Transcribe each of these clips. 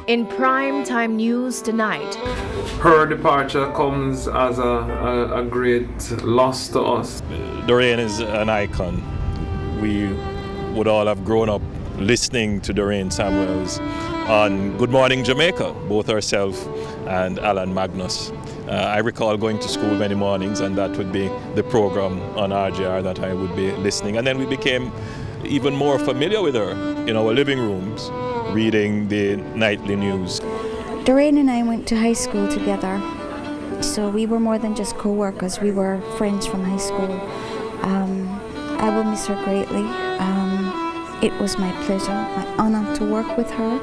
In primetime news tonight, her departure comes as a great loss to us. Doreen is an icon. We would all have grown up listening to Doreen Samuels on Good Morning Jamaica, both herself and Alan Magnus. I recall going to school many mornings, and that would be the program on RJR that I would be listening. And then we became even more familiar with her in our living rooms, reading the nightly news. Doreen and I went to high school together, so we were more than just co-workers, we were friends from high school. I will miss her greatly. It was my pleasure, my honor to work with her.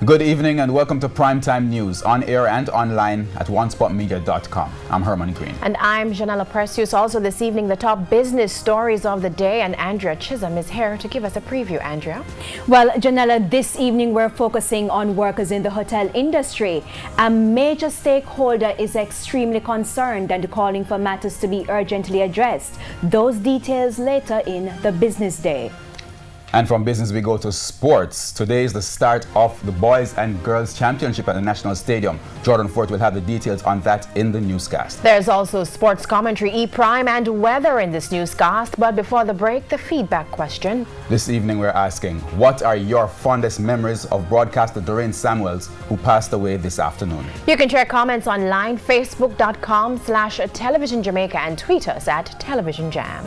Good evening and welcome to Primetime News, on air and online at onespotmedia.com. I'm Herman Green. And I'm Janella Precious. Also this evening, the top business stories of the day, and Andrea Chisholm is here to give us a preview. Andrea? Well, Janella, this evening we're focusing on workers in the hotel industry. A major stakeholder is extremely concerned and calling for matters to be urgently addressed. Those details later in the business day. And from business we go to sports. Today is the start of the Boys and Girls Championship at the National Stadium. Jordan Fort will have the details on that in the newscast. There's also sports commentary, E-Prime, and weather in this newscast. But before the break, the feedback question. This evening we're asking, what are your fondest memories of broadcaster Doreen Samuels, who passed away this afternoon? You can share comments online, facebook.com/Television Jamaica, and tweet us at Television Jam.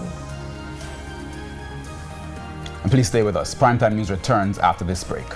And please stay with us. Primetime News returns after this break.